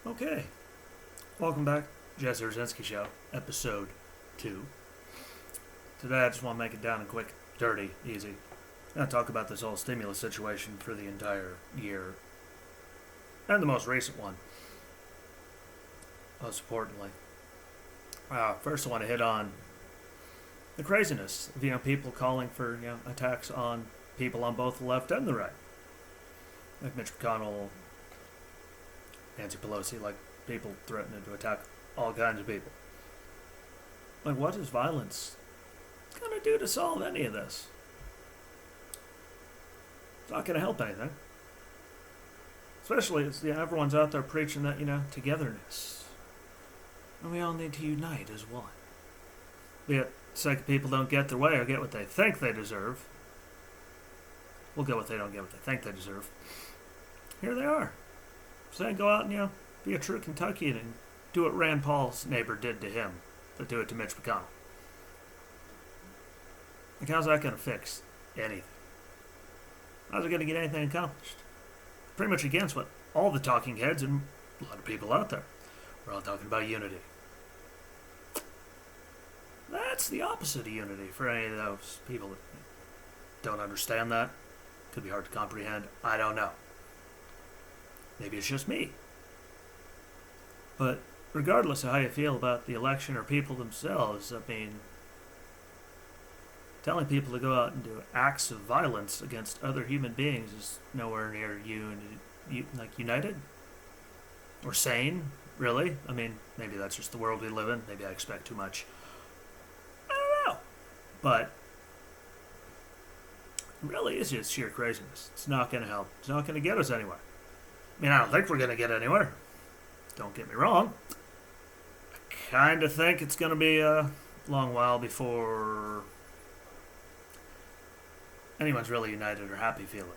Okay, welcome back, Jesse Rosensky Show, episode 2. Today I just want to make it down and quick, dirty, easy. I'm going to talk about this whole stimulus situation for the entire year, and the most recent one, most importantly. First I want to hit on the craziness of, people calling for, attacks on people on both the left and the right. Like Mitch McConnell, Nancy Pelosi, like people threatening to attack all kinds of people. Like, what is violence going to do to solve any of this? It's not going to help anything. Especially as everyone's out there preaching that, togetherness. And we all need to unite as one. Yet, second people don't get their way or get what they think they deserve. We'll get what they don't get what they think they deserve. Here they are. Saying go out and, be a true Kentuckian and do what Rand Paul's neighbor did to him, but do it to Mitch McConnell. Like, how's that going to fix anything? How's it going to get anything accomplished? Pretty much against what all the talking heads and a lot of people out there are all talking about unity. That's the opposite of unity for any of those people that don't understand that. Could be hard to comprehend. I don't know. Maybe it's just me. But regardless of how you feel about the election or people themselves, telling people to go out and do acts of violence against other human beings is nowhere near united or sane, really. Maybe that's just the world we live in. Maybe I expect too much. I don't know. But it really is just sheer craziness. It's not going to help. It's not going to get us anywhere. I don't think we're going to get anywhere. Don't get me wrong. I kind of think it's going to be a long while before anyone's really united or happy feeling.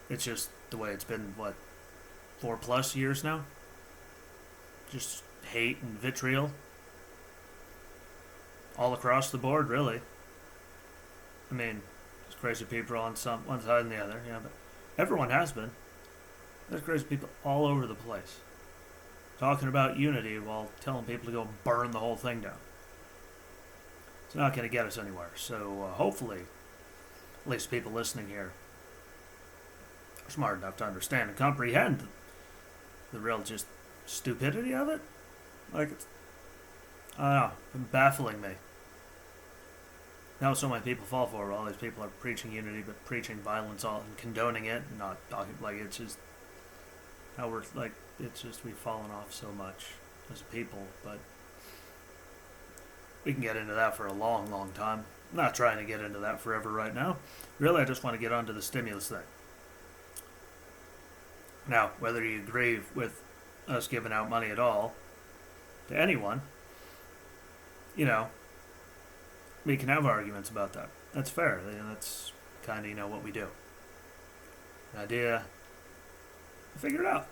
It's just the way it's been, 4+ years now? Just hate and vitriol. All across the board, really. There's crazy people on one side and the other, but everyone has been. There's crazy people all over the place talking about unity while telling people to go burn the whole thing down. It's not going to get us anywhere. So hopefully, at least people listening here are smart enough to understand and comprehend the real just stupidity of it. I don't know, it's baffling me. Now so many people fall for it. All these people are preaching unity, but preaching violence and condoning it, and not talking it's just how we've fallen off so much as a people, but we can get into that for a long, long time. I'm not trying to get into that forever right now. Really, I just want to get onto the stimulus thing. Now, whether you agree with us giving out money at all to anyone, we can have arguments about that. That's fair. That's kind of, what we do. The idea, figure it out.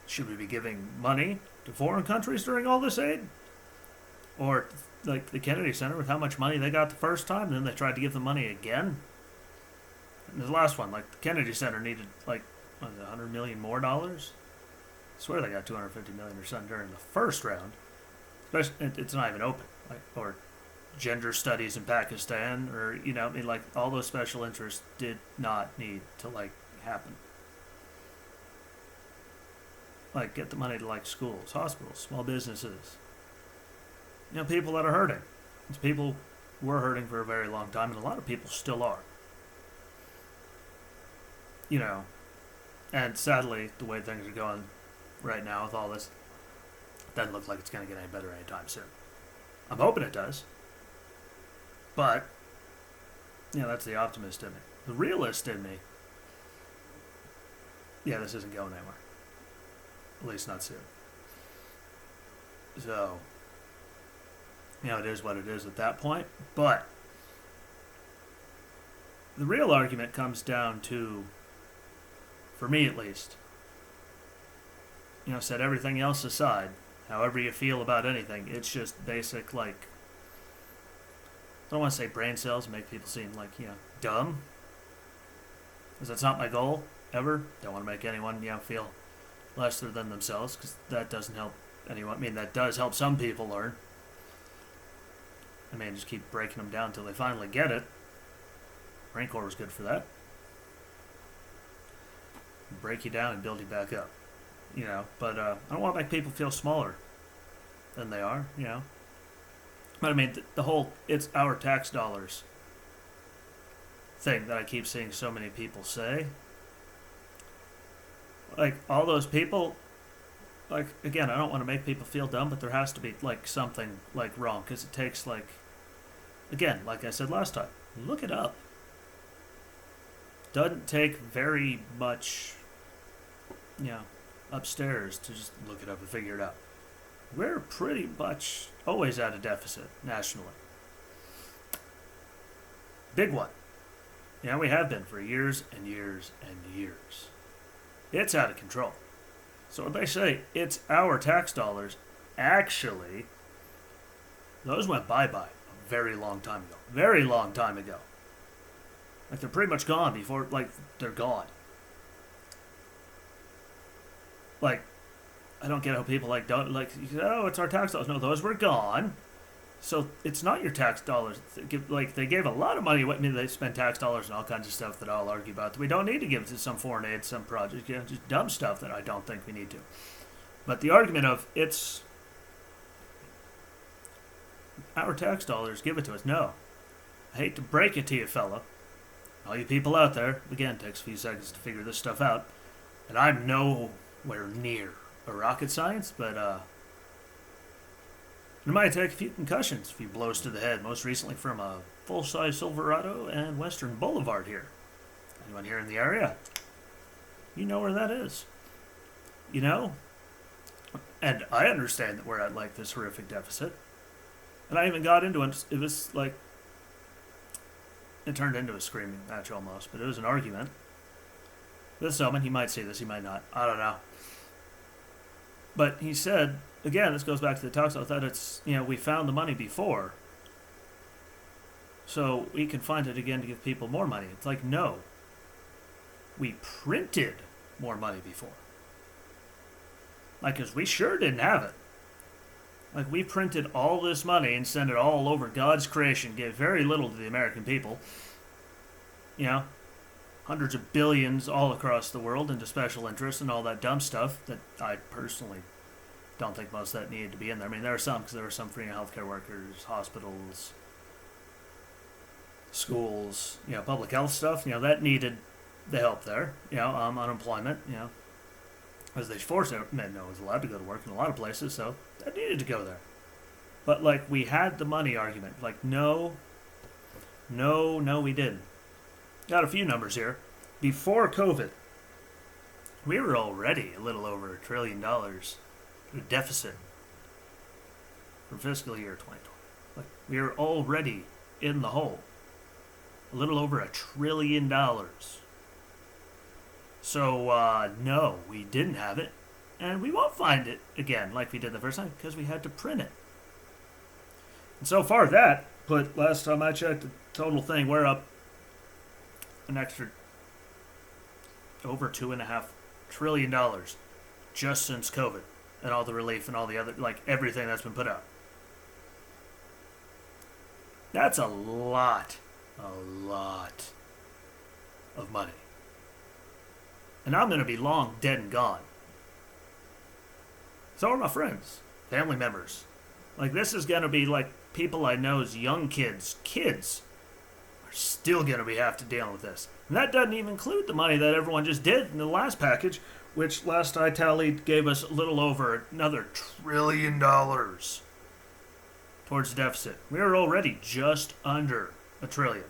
Should we be giving money to foreign countries during all this aid? Or like the Kennedy Center with how much money they got the first time, and then they tried to give the money again? And the last one, the Kennedy Center needed $100 million more dollars. I swear they got $250 million or something during the first round. It's not even open. Or gender studies in Pakistan, or all those special interests did not need to happen. Get the money to schools, hospitals, small businesses. People that are hurting. It's people were hurting for a very long time, and a lot of people still are. And sadly, the way things are going right now with all this, it doesn't look like it's going to get any better anytime soon. I'm hoping it does. But, that's the optimist in me. The realist in me, this isn't going anywhere. At least not soon. So, it is what it is at that point. But the real argument comes down to, for me at least, set everything else aside, however you feel about anything, it's just basic, I don't want to say brain cells, make people seem dumb. Because that's not my goal, ever. Don't want to make anyone, feel lesser than themselves, because that doesn't help anyone. I mean, that does help some people learn. I mean, just keep breaking them down until they finally get it. Marine Corps was good for that. Break you down and build you back up. But I don't want to make people feel smaller than they are, But I mean, the whole "it's our tax dollars" thing that I keep seeing so many people say. Like, all those people, like, again, I don't want to make people feel dumb, but there has to be, like, something, like, wrong. Because it takes, like, again, like I said last time, look it up. Doesn't take very much, upstairs to just look it up and figure it out. We're pretty much always at a deficit nationally. Big one. We have been for years and years and years. It's out of control. So when they say it's our tax dollars, actually, those went bye-bye a very long time ago. Very long time ago. Like, they're pretty much gone before, like, they're gone. Like, I don't get how people, like, don't, like, oh, it's our tax dollars. No, those were gone. So it's not your tax dollars. Like, they gave a lot of money. I mean, they spend tax dollars and all kinds of stuff that I'll argue about that we don't need to give to some foreign aid, some project, just dumb stuff that I don't think we need to. But the argument of it's our tax dollars, give it to us. No. I hate to break it to you, fella. All you people out there, again, it takes a few seconds to figure this stuff out. And I'm nowhere near a rocket science, but it might take a few concussions, a few blows to the head, most recently from a full-size Silverado and Western Boulevard here. Anyone here in the area? You know where that is. And I understand that we're at, like, this horrific deficit. And I even got into it. It was, like, it turned into a screaming match almost, but it was an argument. This gentleman, he might see this, he might not. I don't know. But he said, again, this goes back to the talks about that it's, we found the money before, so we can find it again to give people more money. It's like, no. We printed more money before. Like, because we sure didn't have it. Like, we printed all this money and sent it all over God's creation, gave very little to the American people. Hundreds of billions all across the world into special interests and all that dumb stuff that I personally don't think most of that needed to be in there. I mean, there were some, because there were some for healthcare workers, hospitals, schools, public health stuff, that needed the help there. Unemployment, as they forced men, was allowed to go to work in a lot of places, so that needed to go there. But, like, we had the money argument. Like, no, we didn't. Got a few numbers here. Before COVID, we were already a little over $1 trillion deficit for fiscal year 2020. Like, we were already in the hole. A little over $1 trillion. So, no, we didn't have it. And we won't find it again like we did the first time because we had to print it. And so far that put, last time I checked, the total thing, we're up an extra over $2.5 trillion just since COVID and all the relief and all the other, like, everything that's been put out. That's a lot of money. And I'm going to be long dead and gone. So are my friends, family members. Like, this is going to be like people I know's young kids are still going to have to deal with this. And that doesn't even include the money that everyone just did in the last package, which last I tallied gave us a little over another $1 trillion towards the deficit. We were already just under $1 trillion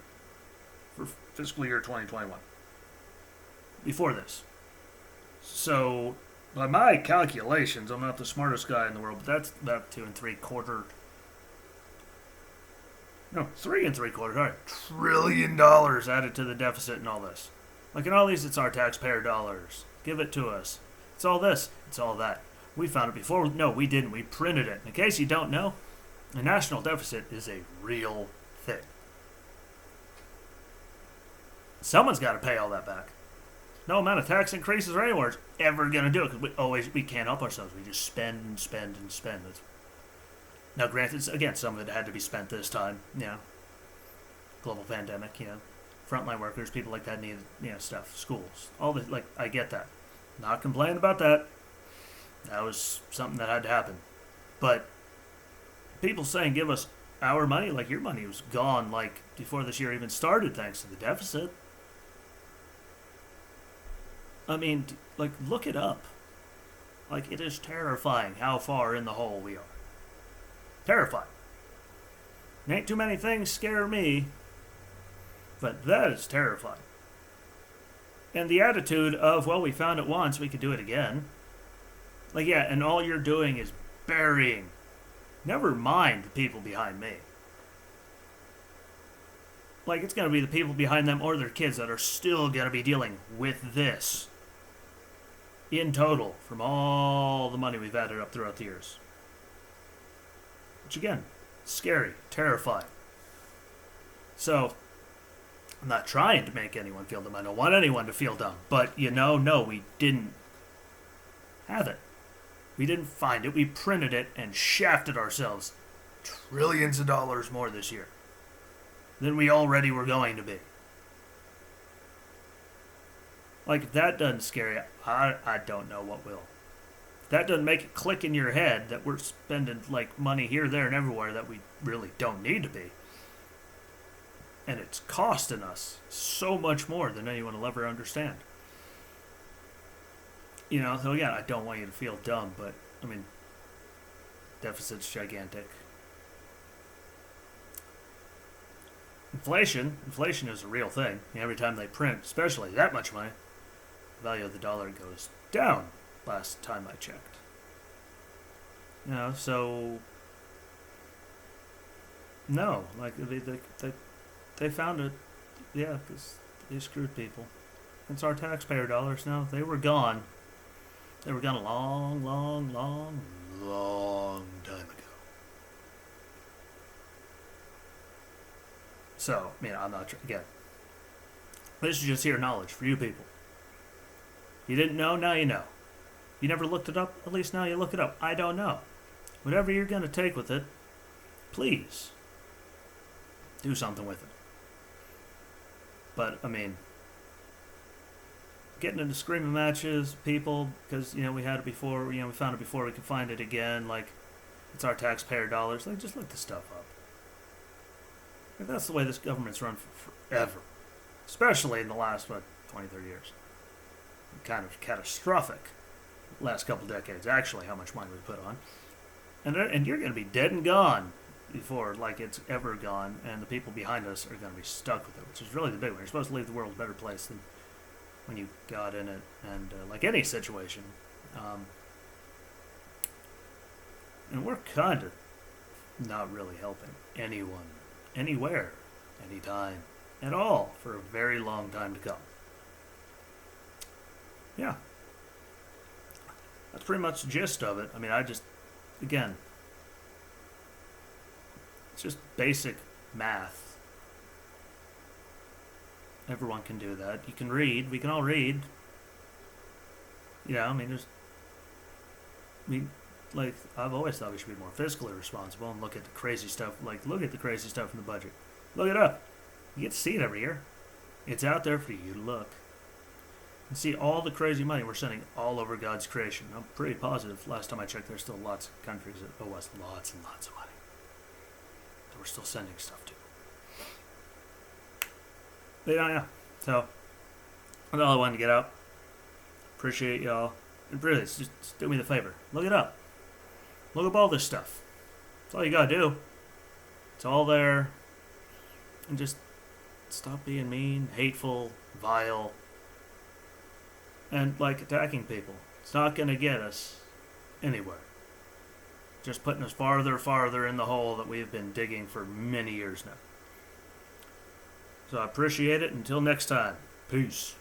for fiscal year 2021 before this. So, by my calculations, I'm not the smartest guy in the world, but that's about 3.75 trillion dollars added to the deficit and all this. Like, in all these, it's our taxpayer dollars. Give it to us. It's all this. It's all that. We found it before. No, we didn't. We printed it. In case you don't know, a national deficit is a real thing. Someone's got to pay all that back. No amount of tax increases or anywhere is ever going to do it because we can't help ourselves. We just spend and spend and spend. Now, granted, again, some of it had to be spent this time. Global pandemic. Frontline workers, people like that needed stuff. Schools, all this. Like, I get that. Not complaining about that. That was something that had to happen. But people saying give us our money, like your money was gone like before this year even started thanks to the deficit. I mean, like, look it up. Like, it is terrifying how far in the hole we are. Terrifying. Ain't too many things scare me, but that is terrifying. And the attitude of, well, we found it once, we could do it again. Like, yeah, and all you're doing is burying. Never mind the people behind me. Like, it's going to be the people behind them or their kids that are still going to be dealing with this. In total, from all the money we've added up throughout the years. Which, again, scary, terrifying. So, I'm not trying to make anyone feel dumb. I don't want anyone to feel dumb. But, no, we didn't have it. We didn't find it. We printed it and shafted ourselves trillions of dollars more this year than we already were going to be. Like, if that doesn't scare you, I don't know what will. If that doesn't make it click in your head that we're spending, like, money here, there, and everywhere that we really don't need to be. And it's costing us so much more than anyone will ever understand. So again, I don't want you to feel dumb, but, I mean, deficit's gigantic. Inflation is a real thing. Every time they print, especially that much money, the value of the dollar goes down last time I checked. So, no, like, they found it, because they screwed people. It's our taxpayer dollars now. They were gone. They were gone a long, long, long, long time ago. So, I'm not, again, this is just here knowledge for you people. You didn't know, now you know. You never looked it up, at least now you look it up. I don't know. Whatever you're going to take with it, please do something with it. But, getting into screaming matches, people, because, we had it before, we found it before, we could find it again, like, it's our taxpayer dollars. Like, just look the stuff up. Like, that's the way this government's run for forever. Especially in the last, 20, 30 years. Kind of catastrophic last couple decades, actually, how much money we put on. And you're going to be dead and gone before, like, it's ever gone, and the people behind us are going to be stuck with it, which is really the big one. You're supposed to leave the world a better place than when you got in it, and like any situation. And we're kind of not really helping anyone, anywhere, anytime, at all, for a very long time to come. Yeah. That's pretty much the gist of it. Again, it's just basic math. Everyone can do that. You can read. We can all read. I've always thought we should be more fiscally responsible and look at the crazy stuff. Look at the crazy stuff in the budget. Look it up. You get to see it every year. It's out there for you to look. And see all the crazy money we're sending all over God's creation. I'm pretty positive. Last time I checked, there's still lots of countries that owe us lots and lots of money that we're still sending stuff to. But yeah. So, that's all I wanted to get out. Appreciate y'all. And really, just do me the favor. Look it up. Look up all this stuff. That's all you gotta do. It's all there. And just stop being mean, hateful, vile, and attacking people. It's not going to get us anywhere. Just putting us farther in the hole that we've been digging for many years now. So I appreciate it. Until next time, peace.